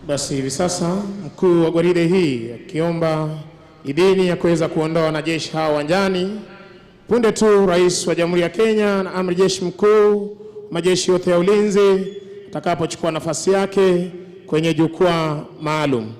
Basi hivi sasa mkuu wa gwaride hii akiomba idhini ya kuweza kuondoa wanajeshi hao uwanjani punde tu Rais wa Jamhuri ya Kenya na Amiri Jeshi Mkuu majeshi yote ya ulinzi atakapochukua nafasi yake kwenye jukwaa maalum.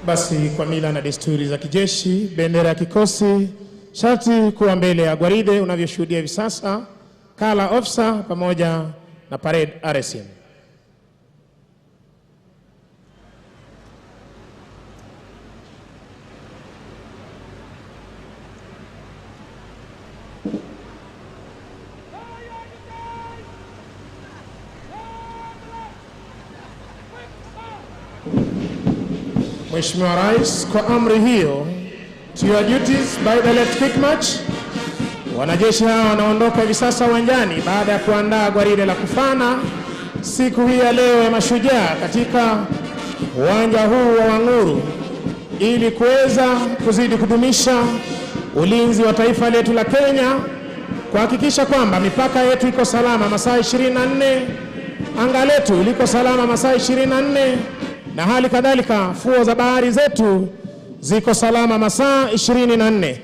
Basi kwa mila na desturi za kijeshi, bendera ya kikosi sharti kuwa mbele ya gwaride unavyoshuhudia hivi sasa, kala officer pamoja na parade RSM. Mheshimiwa Rais, kwa amri hiyo, to your duties by the left quick march. Wanajeshi hawa wanaondoka hivi sasa uwanjani baada ya kuandaa gwaride la kufana siku hii ya leo ya mashujaa katika uwanja huu wa Wang'uru ili kuweza kuzidi kudumisha ulinzi wa taifa letu la Kenya kuhakikisha kwamba mipaka yetu iko salama masaa 24, anga letu liko salama masaa 24, na hali kadhalika fuo za bahari zetu ziko salama masaa 24.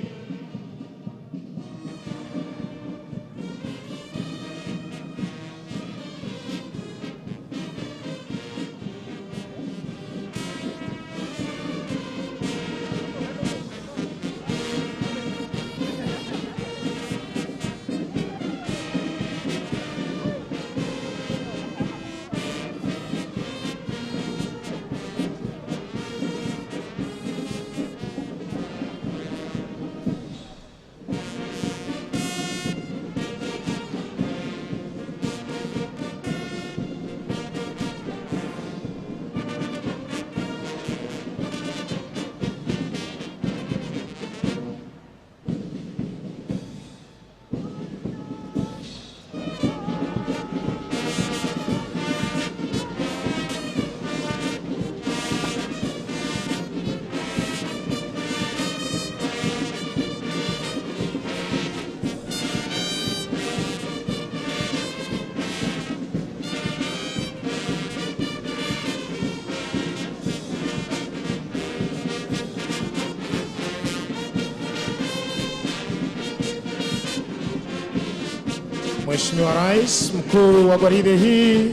Mheshimiwa Rais, mkuu wa gwaride hii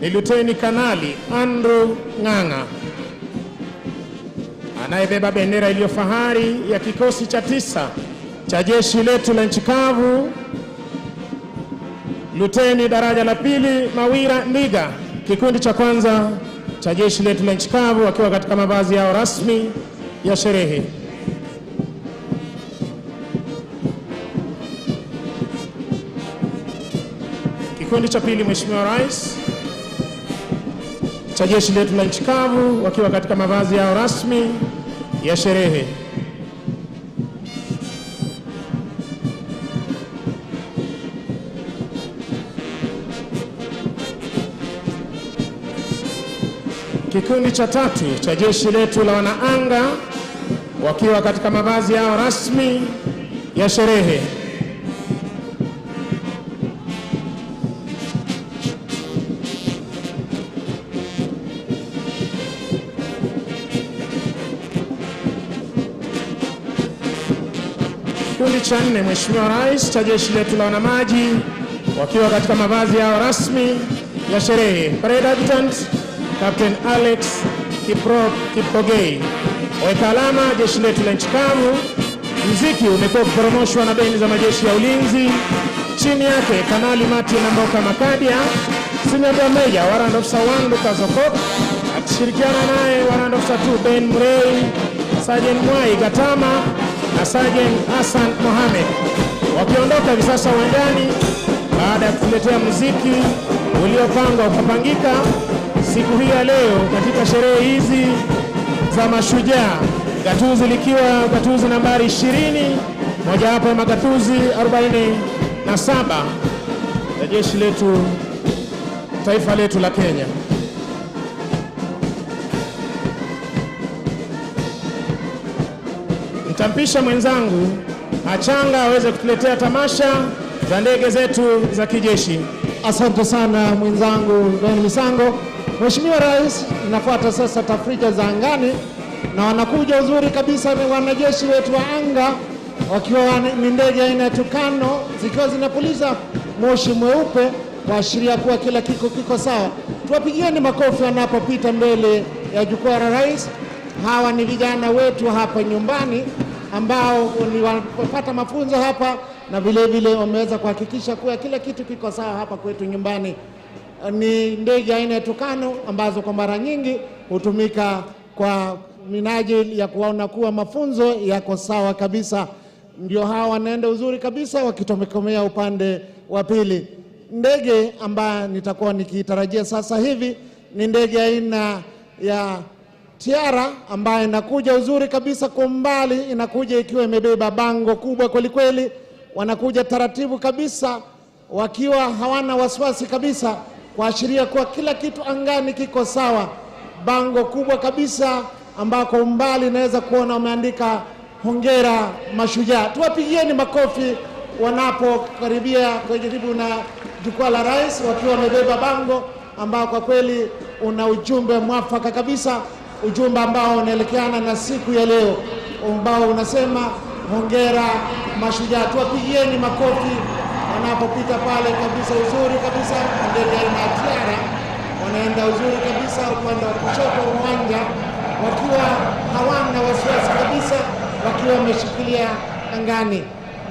ni Luteni Kanali Andrew Ng'ang'a, anayebeba bendera iliyo fahari ya kikosi cha 9 cha jeshi letu la nchi kavu. Luteni daraja la 2 Mawira Ndiga, kikundi cha kwanza cha jeshi letu la nchi kavu, wakiwa katika mavazi yao rasmi ya sherehe. Kikundi cha 2, Mheshimiwa Rais, cha jeshi letu la nchi kavu, wakiwa katika mavazi yao rasmi ya sherehe. Kikundi cha 3 cha jeshi letu la wanaanga, wakiwa katika mavazi yao rasmi ya sherehe. Kikundi cha 4, Mheshimiwa Rais, cha jeshi letu la wanamaji, wakiwa katika mavazi yao rasmi ya sherehe. Parade Adjutant Captain Alex Kipkogei. Weka alama jeshi letu la nchi kavu. Muziki umekuwa ukiporomoshwa na bendi za majeshi ya ulinzi. Chini yake Kanali Martin Mboka Makadia, Senior Meja Warrant Officer 1 Lucas Okot, akishirikiana naye Warrant Officer 2 Ben Murray, Sergeant Mwai Gatama na Sergeant Hassan Mohamed, wakiondoka hivi sasa uwanjani baada ya kutuletea muziki uliopangwa ukapangika siku hii ya leo katika sherehe hizi za mashujaa. Gatuzi likiwa gatuzi nambari 20, mojawapo ya magatuzi 47 ya jeshi letu, taifa letu la Kenya. Nitampisha mwenzangu Achanga aweze kutuletea tamasha za ndege zetu za kijeshi. Asante sana mwenzangu Ben Misango. Mheshimiwa Rais, nafuata sasa tafrija za angani, na wanakuja uzuri kabisa ni wanajeshi wetu wa anga, wakiwa ni ndege aina ya Tucano, zikiwa zinapuliza moshi mweupe kuashiria kuwa kila kiko sawa. Tuwapigieni makofi wanapopita mbele ya jukwaa la rais. Hawa ni vijana wetu hapa nyumbani ambao ni wapata mafunzo hapa, na vile vile wameweza kuhakikisha kuwa kila kitu kiko sawa hapa kwetu nyumbani. Ni ndege aina ya Tucano ambazo kwa mara nyingi hutumika kwa minajili ya kuona kuwa mafunzo yako sawa kabisa. Ndio hawa wanaenda uzuri kabisa wakitomekomea upande wa pili. Ndege ambayo nitakuwa nikitarajia sasa hivi ni ndege aina ya Tiara ambayo inakuja uzuri kabisa kwa mbali, inakuja ikiwa imebeba bango kubwa kweli kweli. Wanakuja taratibu kabisa wakiwa hawana wasiwasi kabisa, kuashiria kuwa kila kitu angani kiko sawa. Bango kubwa kabisa ambako umbali naweza kuona wameandika hongera mashujaa. Tuwapigieni makofi wanapokaribia karibu na jukwaa la rais, wakiwa wamebeba bango ambao kwa kweli una ujumbe mwafaka kabisa, ujumbe ambao unaelekeana na siku ya leo, ambao unasema hongera mashujaa. Tuwapigieni makofi wanapopita pale kabisa, uzuri kabisa. Ndege aina ya tiara wanaenda uzuri kabisa upande wa kushoto wa uwanja, wakiwa hawana wasiwasi kabisa, wakiwa wameshikilia angani.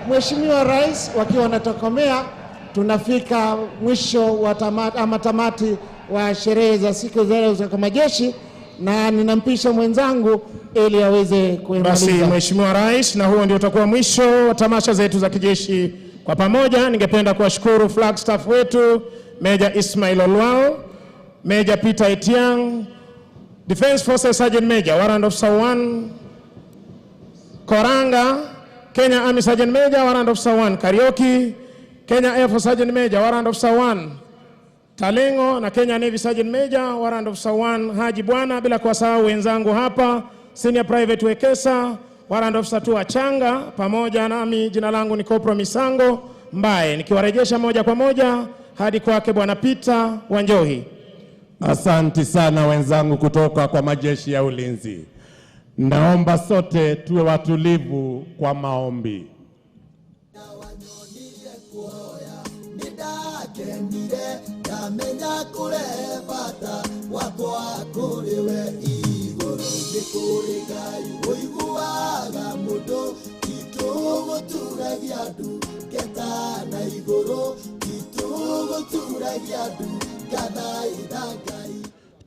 Mheshimiwa Rais, wakiwa wanatokomea, tunafika mwisho wa tamati wa sherehe za siku za za majeshi, na ninampisha mwenzangu ili aweze kuimaliza. Basi Mheshimiwa Rais, na huo ndio utakuwa mwisho wa tamasha zetu za kijeshi kwa pamoja. Ningependa kuwashukuru flag staff wetu, Meja Ismail Olwao, Meja Peter Etiang, Defense Forces Sergeant Major Warrant Officer 1 Koranga, Kenya Army Sergeant Major Warrant Officer 1 Karioki, Kenya Air Force Sergeant Major Warrant Officer 1 Talengo, na Kenya Navy Sergeant Major Warrant Officer 1 Haji Bwana, bila kuwasahau wenzangu hapa Senior Private Wekesa Warrant Officer 2 Achanga, pamoja nami jina langu ni Kopro Misango Mbaye, nikiwarejesha moja kwa moja hadi kwake Bwana Peter Wanjohi. Asante sana wenzangu kutoka kwa majeshi ya ulinzi. Naomba sote tuwe watulivu kwa maombi.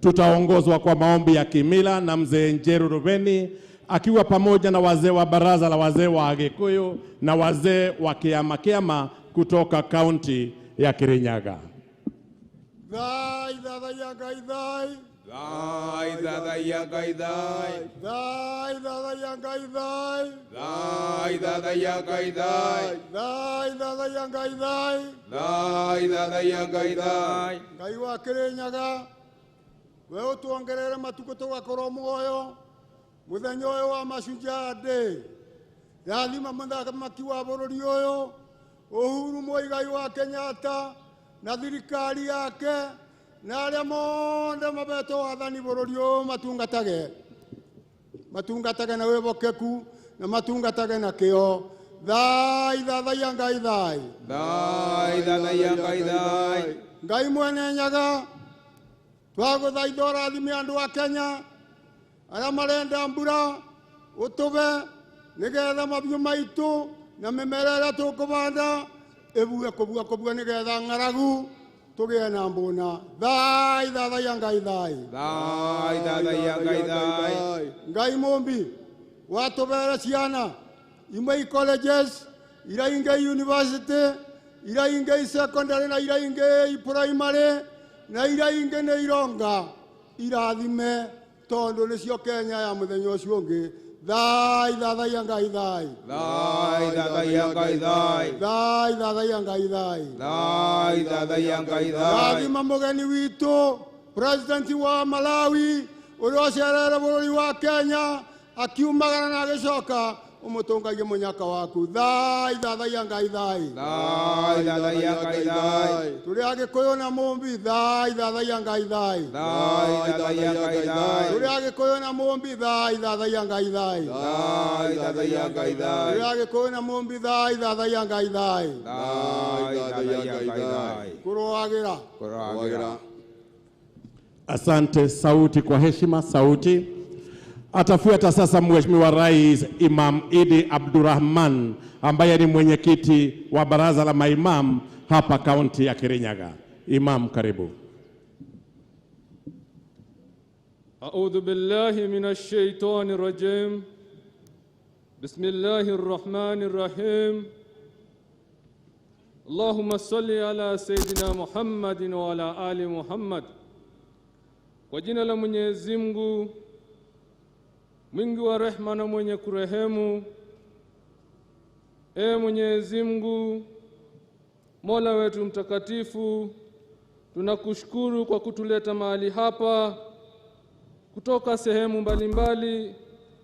Tutaongozwa kwa maombi ya kimila na mzee Njeru Rubeni, akiwa pamoja na wazee wa baraza la wazee wa Agikuyu na wazee wa Kiama kutoka kaunti ya Kirinyaga. Thai dada ya gaidai, Thai dada ya gaidai, thai dada ya gaidai, Thai dada ya gaidai, thai dada ya gaidai, Thai dada ya gaidai. Ngai wa Kirinyaga, we utuongerere matuko tugakorwo muoyo muthenya uyu wa mashujaa day. Rathima muthaki wa bururi uyu Uhuru Muigai wa Kenyatta na thirikari yake na aria monde mabeto wathani bururi uyu matungatage na wibokeku na matungatage na kio. Thai dada ya Ngai thai, Thai dada ya gaidai. Ngai mwene Nyaga, twaguthaitha ũrathime andũ a Kenya arĩa marenda mbura, ũtũbe nĩgetha mabiũ maitũ na mĩmera ĩrĩa tũkũbanda ĩbue kũbua nĩgetha ng'aragu tũgĩe na mbũna. Thai dada ya Ngai thai, Thai dada ya gaidai. Ngai mũmbi watũbere ciana imwe colleges, iria ingĩ university, iria ingĩ secondary na iria ingĩ primary, na iria ingĩ nĩ ironga irathime tondũ nĩcio Kenya ya mũthenya ũcio ũngĩ. Thai dada ya Ngai thai, Thai dada ya gaidai, thai dada ya Ngai thai. Thai dada ya gaidai. Rathima mũgeni witũ president wa Malawi ũrĩa ũcerere bũrũri wa Kenya akiumagara na agĩcoka umutungagie munyaka waku. Thai dada ya Ngai thai, Thai dada ya gaidai. turi Agikuyu na Mumbi. Thai dada ya Ngai thai, Thai dada ya gaidai. turi Agikuyu na Mumbi. Thai dada ya Ngai thai, Thai dada ya gaidai. turi Agikuyu na Mumbi. Thai dada ya Ngai thai, Thai dada ya gaidai. kuroagira. Kuragira. Asante, sauti kwa heshima, sauti. Atafuata sasa Mheshimiwa Rais Imam Idi Abdurrahman ambaye ni mwenyekiti wa baraza la maimam hapa kaunti ya Kirinyaga. Imam, karibu. أعوذ بالله من الشيطان الرجيم بسم الله الرحمن الرحيم اللهم صل على سيدنا محمد وعلى آل محمد. Kwa jina la Mwenyezi Mungu mwingi wa rehema na mwenye kurehemu, Mwenyezi Mungu Mola wetu mtakatifu, tunakushukuru kwa kutuleta mahali hapa kutoka sehemu mbalimbali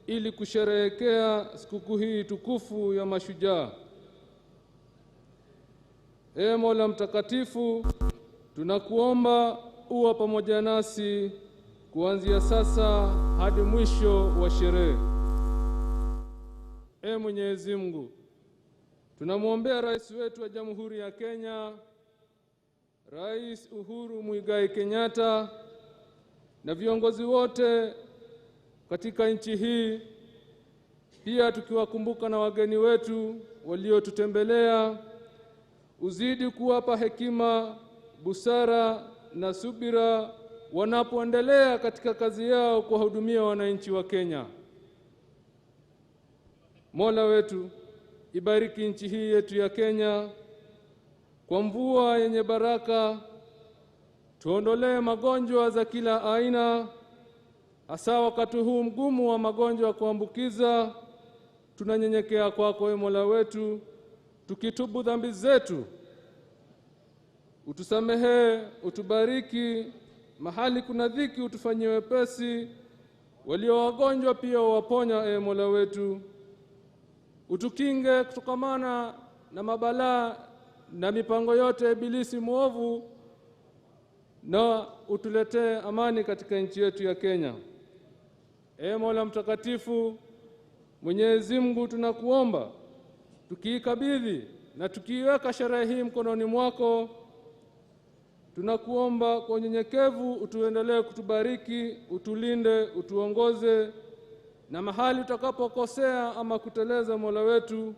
ili kusherehekea sikukuu hii tukufu ya mashujaa. Ee Mola mtakatifu, tunakuomba uwe pamoja nasi kuanzia sasa hadi mwisho wa sherehe. Ee Mwenyezi Mungu, tunamwombea rais wetu wa Jamhuri ya Kenya, Rais Uhuru Muigai Kenyatta, na viongozi wote katika nchi hii, pia tukiwakumbuka na wageni wetu waliotutembelea. Uzidi kuwapa hekima, busara na subira wanapoendelea katika kazi yao kuwahudumia wananchi wa Kenya. Mola wetu, ibariki nchi hii yetu ya Kenya kwa mvua yenye baraka, tuondolee magonjwa za kila aina, hasa wakati huu mgumu wa magonjwa ya kuambukiza. Tunanyenyekea kwako, Ee Mola wetu, tukitubu dhambi zetu. Utusamehe, utubariki, mahali kuna dhiki utufanyie wepesi, walio wagonjwa pia waponya, Ee Mola wetu. Utukinge kutokamana na mabalaa na mipango yote ya ibilisi mwovu, na utuletee amani katika nchi yetu ya Kenya. Ee Mola mtakatifu, Mwenyezi Mungu, tunakuomba tukiikabidhi na tukiiweka sherehe hii mkononi mwako, tunakuomba kwa unyenyekevu utuendelee kutubariki, utulinde, utuongoze, na mahali utakapokosea ama kuteleza, Mola wetu,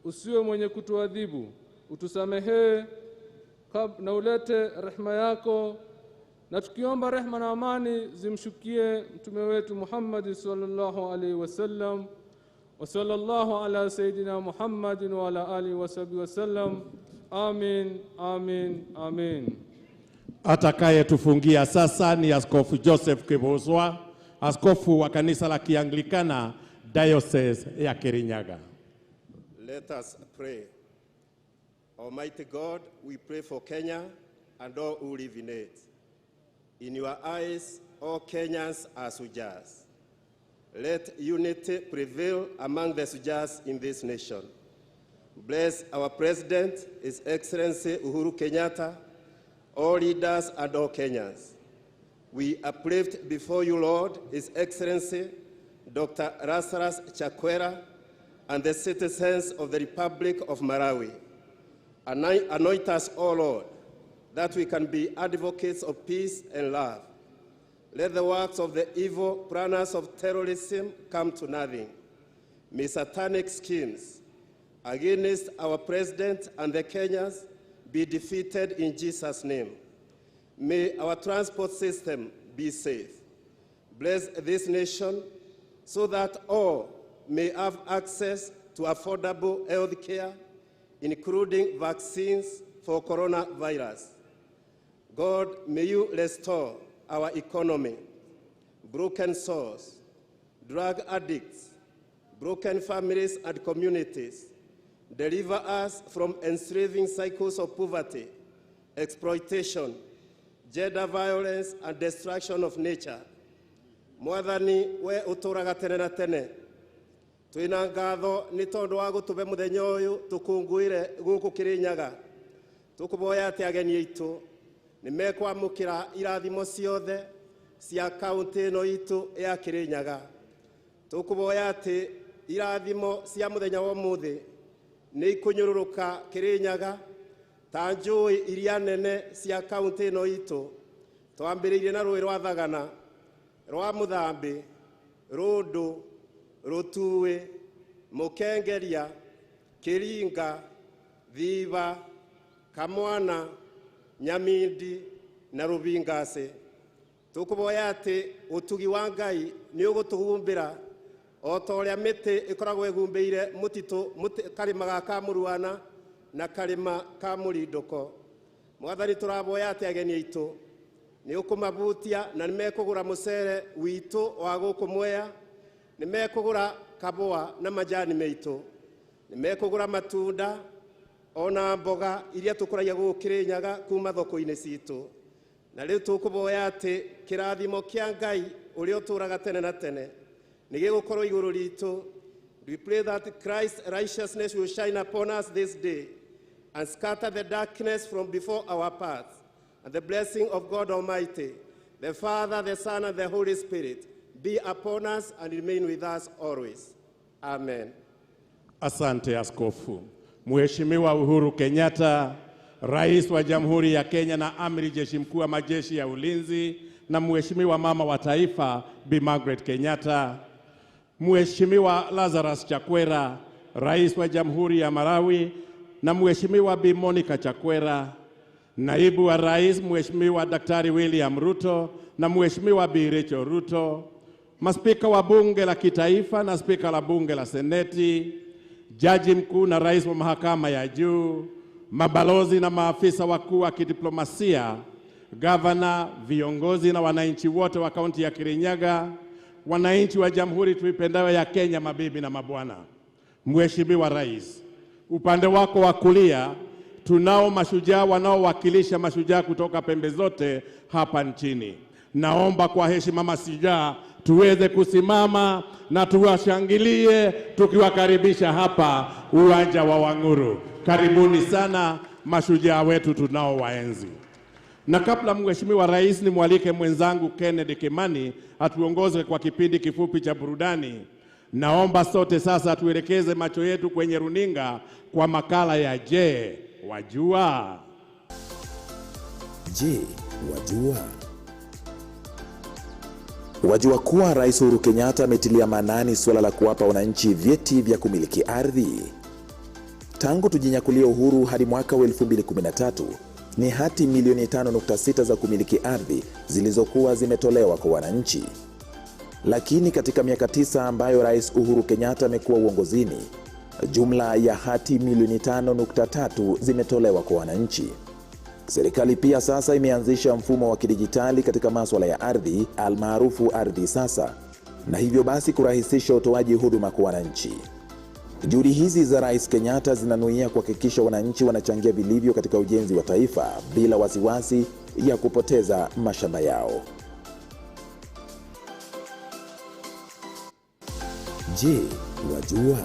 usiwe mwenye kutuadhibu. Utusamehe na ulete rehema yako, na tukiomba rehema na amani zimshukie mtume wetu Muhammad sallallahu alaihi wasallam. Wa sallallahu ala sayidina Muhammadin wa ala alihi wa sahbihi wasallam. Amin, amin, amin. Atakayetufungia sasa ni Askofu Joseph Kibuzwa, askofu wa kanisa la Kianglikana Diocese ya Kirinyaga. Let us pray. Almighty God, we pray for Kenya and all who live in it. In your eyes, all Kenyans are Sujas. Let unity prevail among the Sujas in this nation. Bless our President, His Excellency Uhuru Kenyatta, all leaders and all Kenyans. We uplift before you, Lord, His Excellency Dr. Lazarus Chakwera and the citizens of the Republic of Malawi. Anoint us, O Lord, that we can be advocates of peace and love. Let the works of the evil planners of terrorism come to nothing. May satanic schemes against our president and the Kenyans be defeated in Jesus' name. May our transport system be safe. Bless this nation so that all may have access to affordable health care, including vaccines for coronavirus. God, may you restore our economy. Broken souls, drug addicts, broken families and communities. Deliver us from enslaving cycles of poverty, exploitation, gender violence, and destruction of nature. Mwathani, we uturaga tene na tene. Twina ngatho ni tondu wa gutube muthenya uyu tukunguire guku Kirinyaga. Tukuboya ati ageni itu ni mekwamukira irathimo ciothe cia kaunti ino itu ya Kirinyaga. Tukuboya ati irathimo cia muthenya wa muthi ni ikunyururuka Kirinyaga ta njui iria nene cia kaunti ino itu. Twambiriirie na rui rwa Thagana, rwa Muthambi, Rundu, Rutue, Mukengeria, Kiringa, Thiva, Kamwana, Nyamindi na Rubingase. Tukuboya ati utugi wa Ngai ni ugutuhumbira o ta uria miti ikoragwo igumbeire mutitu karima ga Kamuruana na karima ka Murinduko. Mwathani, turaboya ati ageni aitu ni ukumabutia na nimekugura mucere witu wa guku Mwea, nimekugura kabua na majani meitu, nimekugura matunda ona mboga iria tukuragia guku Kirinyaga kuma thoko-ini citu. Na riu tukuboya ati kirathimo kia Ngai uria uturaga tene na tene ni gigukorwo iguru ritu. We pray that Christ's righteousness will shine upon us this day, and scatter the darkness from before our paths. And the blessing of God Almighty, the Father, the Son, and the Holy Spirit be upon us and remain with us always. Amen. Asante Askofu. Mheshimiwa Uhuru Kenyatta, Rais wa Jamhuri ya Kenya na Amiri Jeshi Mkuu wa Majeshi ya Ulinzi, na Mheshimiwa Mama wa Taifa Bi Margaret Kenyatta, Mheshimiwa Lazarus Chakwera, Rais wa Jamhuri ya Malawi, na Mheshimiwa Bi Monica Chakwera, Naibu wa Rais Mheshimiwa Daktari William Ruto na Mheshimiwa Bi Rachel Ruto, maspika wa Bunge la Kitaifa na spika la Bunge la Seneti, Jaji Mkuu na Rais wa Mahakama ya Juu, mabalozi na maafisa wakuu wa kidiplomasia, gavana, viongozi na wananchi wote wa kaunti ya Kirinyaga, wananchi wa Jamhuri tuipendayo ya Kenya, mabibi na mabwana. Mheshimiwa Rais, upande wako wa kulia tunao mashujaa wanaowakilisha mashujaa kutoka pembe zote hapa nchini. Naomba kwa heshima mashujaa tuweze kusimama na tuwashangilie tukiwakaribisha hapa uwanja wa Wanguru. Karibuni sana mashujaa wetu tunaowaenzi. Na kabla Mheshimiwa Rais, nimwalike mwenzangu Kennedy Kimani atuongoze kwa kipindi kifupi cha burudani. Naomba sote sasa tuelekeze macho yetu kwenye runinga kwa makala ya Je, Wajua? Je, wajua? Wajua kuwa Rais Uhuru Kenyatta ametilia maanani suala la kuwapa wananchi vyeti vya kumiliki ardhi. Tangu tujinyakulia uhuru hadi mwaka wa 2013, ni hati milioni 5.6 za kumiliki ardhi zilizokuwa zimetolewa kwa wananchi. Lakini katika miaka 9 ambayo Rais Uhuru Kenyatta amekuwa uongozini, jumla ya hati milioni 5.3 zimetolewa kwa wananchi. Serikali pia sasa imeanzisha mfumo wa kidijitali katika masuala ya ardhi almaarufu Ardhi Sasa, na hivyo basi kurahisisha utoaji huduma kwa wananchi. Juhudi hizi za Rais Kenyatta zinanuia kuhakikisha wananchi wanachangia vilivyo katika ujenzi wa taifa bila wasiwasi ya kupoteza mashamba yao. Je, wajua?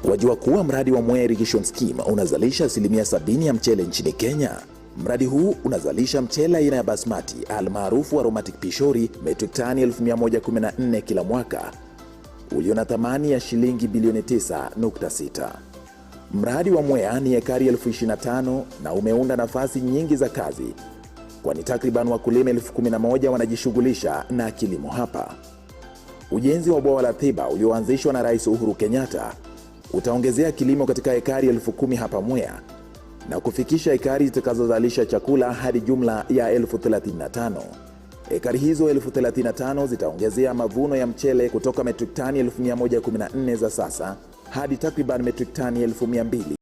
Wajua kuwa mradi wa Mwea Irrigation Scheme unazalisha 70% ya mchele nchini Kenya? Mradi huu unazalisha mchele aina ya basmati almaarufu aromatic pishori metric tani 1114 kila mwaka, ulio na thamani ya shilingi bilioni 9.6. Mradi wa Mwea ni ekari 25,000 na umeunda nafasi nyingi za kazi, kwani takriban wakulima 11,000 wanajishughulisha na kilimo hapa. Ujenzi wa bwawa la Thiba ulioanzishwa na Rais Uhuru Kenyatta utaongezea kilimo katika ekari 10,000 hapa Mwea na kufikisha ekari zitakazozalisha chakula hadi jumla ya 35,000. Ekari hizo 35,000 zitaongezea mavuno ya mchele kutoka metric tani 1114 za sasa hadi takriban metric tani 200,000.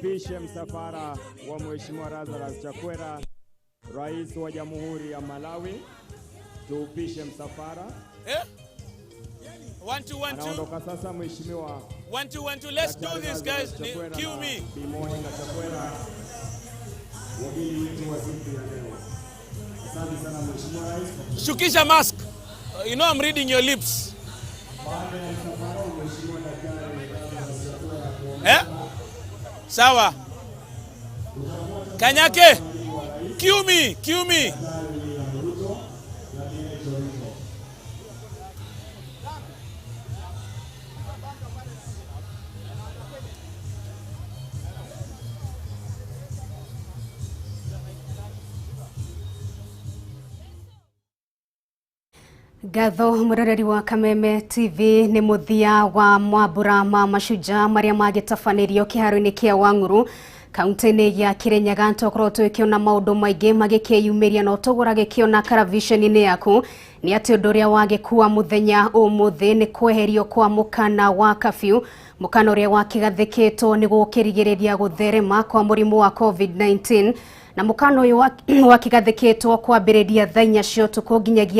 Tuupishe msafara wa Mheshimiwa Lazarus Chakwera, Rais wa Jamhuri ya Malawi. Tuupishe msafara. 1 2 1 2. Anaondoka sasa Mheshimiwa 1 2 1 2. Let's do this, guys. Cue me. Chakwera. Wageni wetu wa siku ya leo. Asante sana Mheshimiwa Rais. Shukisha mask. You know I'm reading your lips. Sawa. Kanyake. Cue me, cue me. Gatho muroreri wa Kameme TV ni muthia wa mwambura ma mashujaa maria magitafanirio kiharo-ini kia Wang'uru kaunti-ini ya Kirinyaga. Ntokoro twikiona maundu maingi magikiyumiria no tugura gikiona karavisheni-ini yaku ni ati undu uria wagikuwa muthenya umuthi ni kweherio kwa mukana wa kafyu. Mukana uria wakigathikitwo ni gukirigiriria gutherema kwa murimu wa COVID-19 na mukana uyu wakigathikitwo kwambiriria thaa 4 cia utuku nginyagia